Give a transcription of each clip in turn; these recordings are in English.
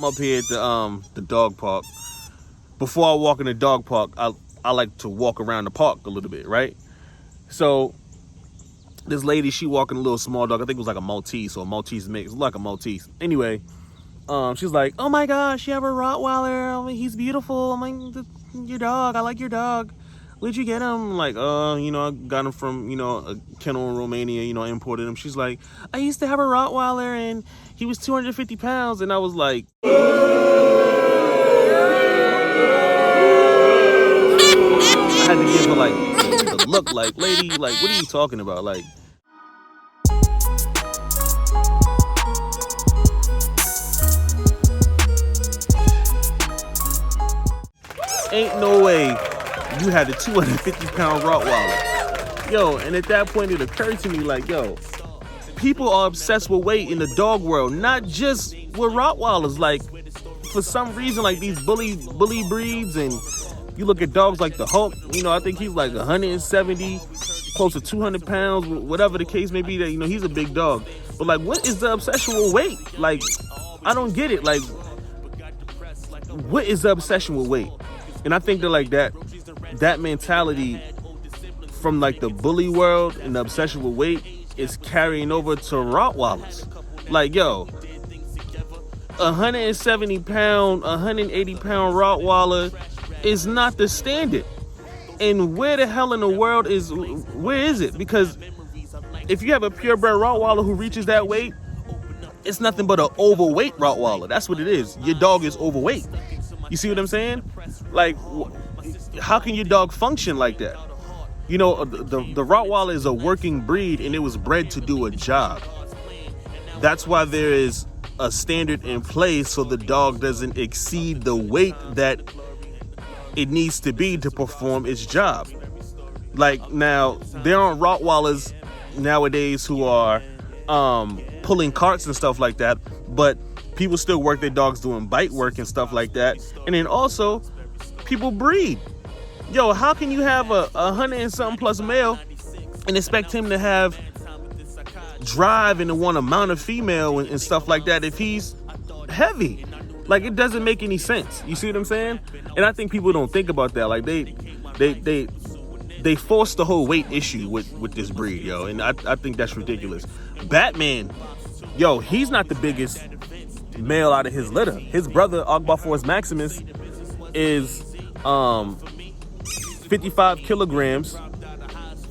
I'm up here at the dog park. Before I walk in the dog park, I like to walk around the park a little bit, right? So this lady, she walking a little small dog. I think it was like a Maltese or a Maltese mix. It was like a Maltese. Anyway, she's like, "Oh my gosh, you have a Rottweiler. I mean, he's beautiful. I'm like, your dog. I like your dog. Where'd you get him?" I'm like, you know, I got him from, you know, a kennel in Romania, you know, I imported him. She's like, "I used to have a Rottweiler and he was 250 pounds. And I was like, I had to give her like the look like, lady, like, what are you talking about? Like, ain't no way you had a 250-pound Rottweiler. Yo, and at that point it occurred to me like, yo, people are obsessed with weight in the dog world, not just with Rottweilers. Like, for some reason, like these bully breeds, and you look at dogs like the Hulk, you know, I think he's like 170, close to 200 pounds, whatever the case may be, that, you know, he's a big dog. But like, what is the obsession with weight? Like, I don't get it. Like, what is the obsession with weight? And I think that like that mentality from like the bully world and the obsession with weight is carrying over to Rottweilers. Like, yo, 170 pound, 180 pound Rottweiler is not the standard. And where the hell in the world where is it? Because if you have a purebred Rottweiler who reaches that weight, it's nothing but an overweight Rottweiler. That's what it is. Your dog is overweight. You see what I'm saying? Like, how can your dog function like that? You know, the Rottweiler is a working breed, and it was bred to do a job. That's why there is a standard in place so the dog doesn't exceed the weight that it needs to be to perform its job. Like, now, there aren't Rottweilers nowadays who are pulling carts and stuff like that, but people still work their dogs doing bite work and stuff like that. And then also, people breed. Yo, how can you have a 100 and something plus male and expect him to have drive and to want to mount a female and stuff like that if he's heavy? Like, it doesn't make any sense. You see what I'm saying? And I think people don't think about that. Like, they force the whole weight issue with this breed, yo. And I think that's ridiculous. Batman, yo, he's not the biggest male out of his litter. His brother, Ogbaforce Maximus, is 55 kilograms.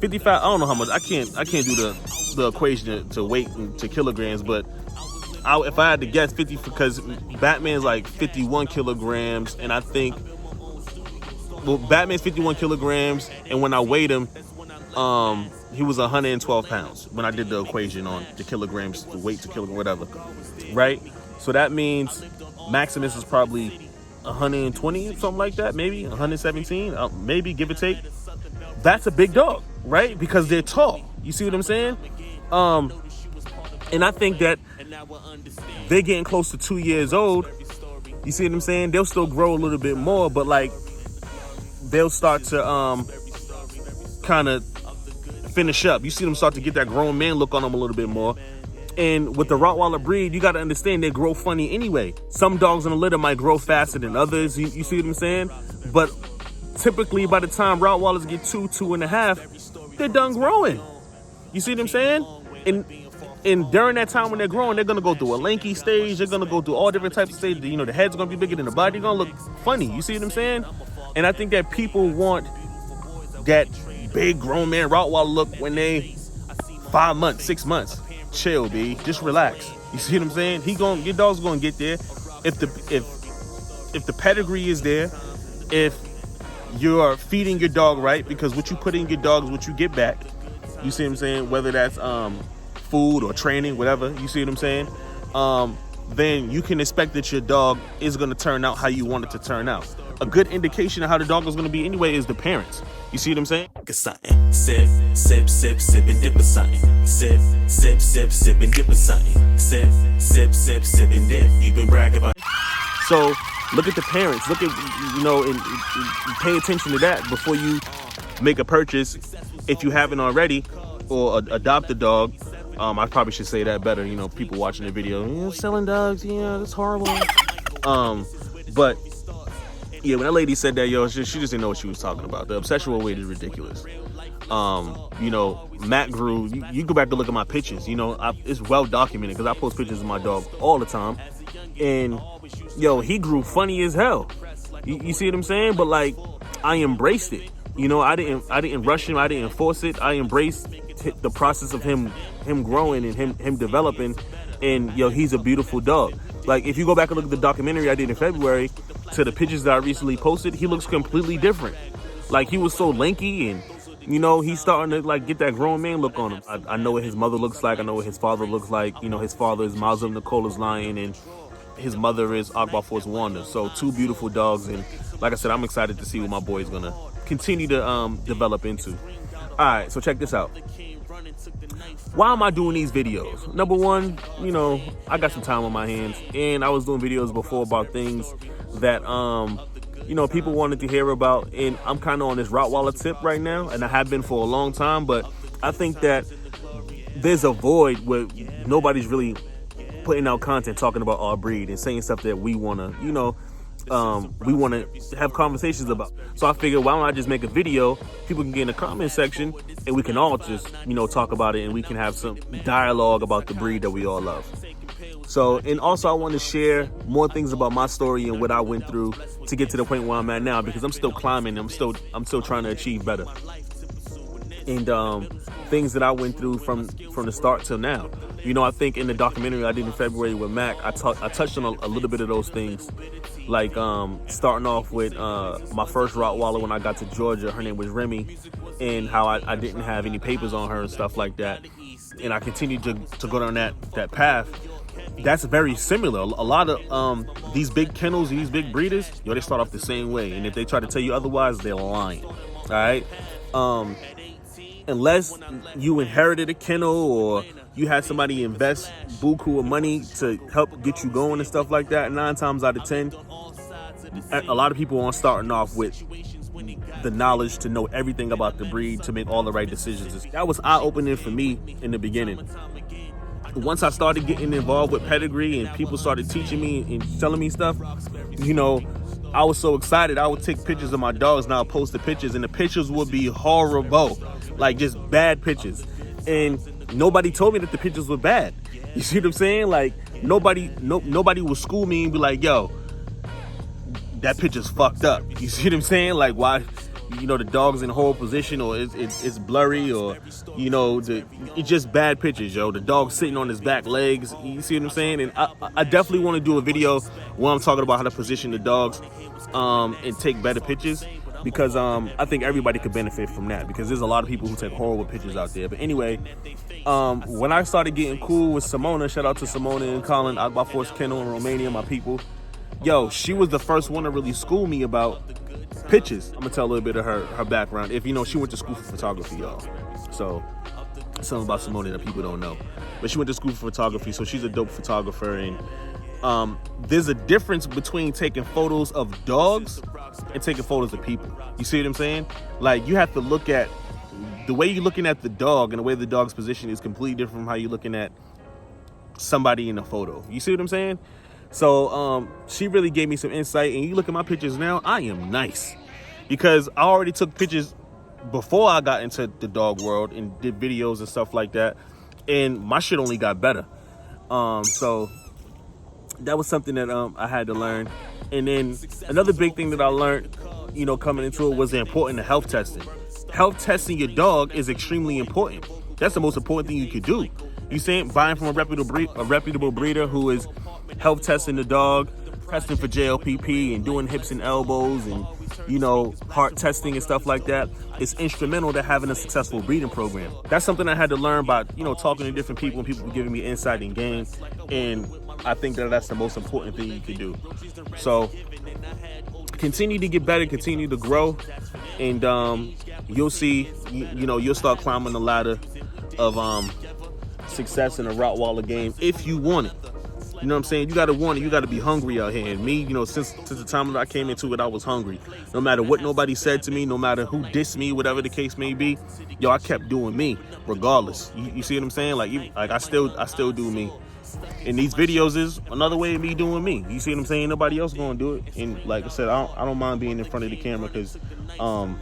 55, I don't know how much. I can't do the equation to weight and to kilograms, but if I had to guess, 50, because Batman's like 51 kilograms, and I think, well, Batman's 51 kilograms, and when I weighed him, he was 112 pounds when I did the equation on the kilograms, the weight to kilogram, whatever, right? So that means Maximus is probably 120, something like that, maybe 117, maybe, give or take. That's a big dog, right? Because they're tall. You see what I'm saying? And I think that they're getting close to 2 years old. You see what I'm saying? They'll still grow a little bit more, but like, they'll start to kind of finish up. You see them start to get that grown man look on them a little bit more. And with the Rottweiler breed, you got to understand they grow funny anyway. Some dogs in a litter might grow faster than others. You see what I'm saying? But typically, by the time Rottweilers get 2.5, they're done growing. You see what I'm saying? And during that time when they're growing, they're going to go through a lanky stage. They're going to go through all different types of stages. You know, the head's going to be bigger than the body. They're going to look funny. You see what I'm saying? And I think that people want that big grown man Rottweiler look when they 5 months, 6 months. Chill, B. Just relax. You see what I'm saying? Your dog's gonna get there. If the pedigree is there, if you're feeding your dog right, because what you put in your dog is what you get back. You see what I'm saying? Whether that's food or training, whatever. You see what I'm saying? Then you can expect that your dog is gonna turn out how you want it to turn out. A good indication of how the dog is gonna be anyway is the parents. You see what I'm saying? Sip, sip, sip, sip, and dip a something. Sip, sip, sip, sip, and dip a something. Sip, sip, sip, sip, and dip. You've been bragging about. So look at the parents. Look at, you know, and pay attention to that before you make a purchase, if you haven't already, or adopt a dog. I probably should say that better. You know, people watching the video, selling dogs, that's horrible. But yeah, when that lady said that, yo, she just didn't know what she was talking about. The obsession with weight is ridiculous. You know, Matt grew. You go back to look at my pictures. You know, it's well documented because I post pictures of my dog all the time. And yo, he grew funny as hell. You see what I'm saying? But like, I embraced it. You know, I didn't rush him. I didn't force it. I embraced the process of him growing and him developing. And yo, he's a beautiful dog. Like, if you go back and look at the documentary I did in February to the pictures that I recently posted, he looks completely different. Like, he was so lanky, and you know, he's starting to like get that grown man look on him. I know what his mother looks like. I know what his father looks like. You know, his father is Mizzo Nicola's Lion, and his mother is Akbar Force Wanda. So two beautiful dogs, and like I said, I'm excited to see what my boy is gonna continue to develop into. All right, so check this out. Why am I doing these videos? Number one, you know, I got some time on my hands, and I was doing videos before about things that you know, people wanted to hear about, and I'm kind of on this Rottweiler tip right now, and I have been for a long time. But I think that there's a void where nobody's really putting out content talking about our breed and saying stuff that we want to, you know, we want to have conversations about. So I figured, why don't I just make a video? People can get in the comment section, and we can all just, you know, talk about it, and we can have some dialogue about the breed that we all love. So, and also I want to share more things about my story and what I went through to get to the point where I'm at now, because I'm still climbing. I'm still trying to achieve better. And things that I went through from the start till now. You know, I think in the documentary I did in February with Mac, I touched on a little bit of those things. Like starting off with my first Rottweiler when I got to Georgia. Her name was Remy, and how I didn't have any papers on her and stuff like that. And I continued to go down that path. That's very similar. A lot of these big kennels and these big breeders, yo, they start off the same way. And if they try to tell you otherwise, they're lying. All right? Unless you inherited a kennel or you had somebody invest buku of money to help get you going and stuff like that, 9 times out of 10, a lot of people aren't starting off with the knowledge to know everything about the breed to make all the right decisions. That was eye-opening for me in the beginning. Once I started getting involved with pedigree and people started teaching me and telling me stuff, you know, I was so excited. I would take pictures of my dogs and I'll post the pictures, and the pictures would be horrible, like just bad pictures. And nobody told me that the pictures were bad. You see what I'm saying? Like nobody would school me and be like, yo, that picture's fucked up. You see what I'm saying? Like, why, you know, the dog's in a horrible position, or it's blurry, or, you know, it's just bad pictures, yo. The dog's sitting on his back legs. You see what I'm saying? And I definitely want to do a video where I'm talking about how to position the dogs and take better pictures, because I think everybody could benefit from that, because there's a lot of people who take horrible pictures out there. But anyway, when I started getting cool with Simona, shout out to Simona and Colin, Akbar Force Kennel in Romania, my people. Yo, she was the first one to really school me about pictures. I'm gonna tell a little bit of her background. If you know, she went to school for photography, y'all. So something about Simone that people don't know. But she went to school for photography, so she's a dope photographer. And there's a difference between taking photos of dogs and taking photos of people. You see what I'm saying? Like, you have to look at the way you're looking at the dog, and the way the dog's position is completely different from how you're looking at somebody in a photo. You see what I'm saying? So she really gave me some insight. And you look at my pictures now, I am nice, because I already took pictures before I got into the dog world and did videos and stuff like that, and my shit only got better. So that was something that I had to learn. And then another big thing that I learned, you know, coming into it, was the importance of health testing. Health testing your dog is extremely important. That's the most important thing you could do. You saying buying from a reputable breeder who is health testing the dog, testing for JLPP, and doing hips and elbows, and, you know, heart testing and stuff like that, is instrumental to having a successful breeding program. That's something I had to learn by, you know, talking to different people, and people giving me insight and game. And I think that that's the most important thing you can do. So continue to get better, continue to grow, and you'll see, you know, you'll start climbing the ladder of success in the Rottweiler game if you want it. You know what I'm saying? You got to want it. You got to be hungry out here. And me, you know, since the time that I came into it, I was hungry. No matter what nobody said to me, no matter who dissed me, whatever the case may be, yo, I kept doing me regardless. You see what I'm saying? Like I still do me. And these videos is another way of me doing me. You see what I'm saying? Nobody else gonna do it. And like I said, I don't mind being in front of the camera because I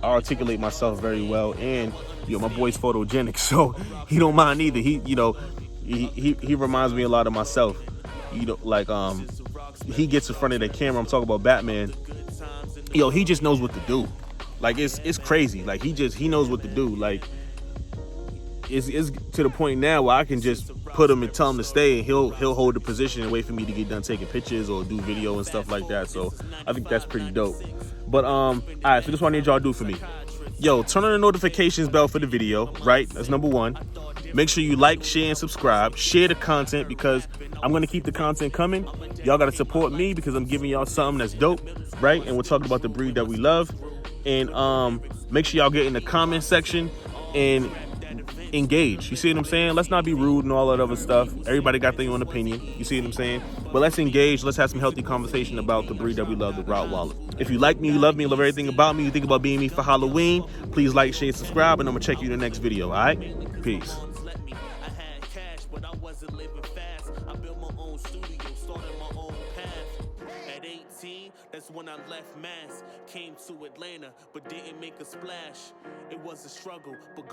articulate myself very well, and my boy's photogenic, so he don't mind either. He reminds me a lot of myself. He gets in front of the camera. I'm talking about Batman. He just knows what to do. Like it's crazy. Like he knows what to do. Like it's to the point now where I can just put him and tell him to stay, and he'll hold the position and wait for me to get done taking pictures or do video and stuff like that. So I think that's pretty dope. But all right, so this is what I need y'all to do for me. Yo, turn on the notifications bell for the video, right? That's number one. Make sure you like, share, and subscribe. Share the content because I'm going to keep the content coming. Y'all got to support me because I'm giving y'all something that's dope, right? And we're talking about the breed that we love. And make sure y'all get in the comment section and engage. You see what I'm saying? Let's not be rude and all that other stuff. Everybody got their own opinion. You see what I'm saying? But let's engage. Let's have some healthy conversation about the breed that we love, the Rottweiler. If you like me, you love me, love everything about me, you think about being me for Halloween, please like, share, subscribe, and I'm going to check you in the next video, all right? Peace. That's when I left Mass, came to Atlanta, but didn't make a splash. It was a struggle, but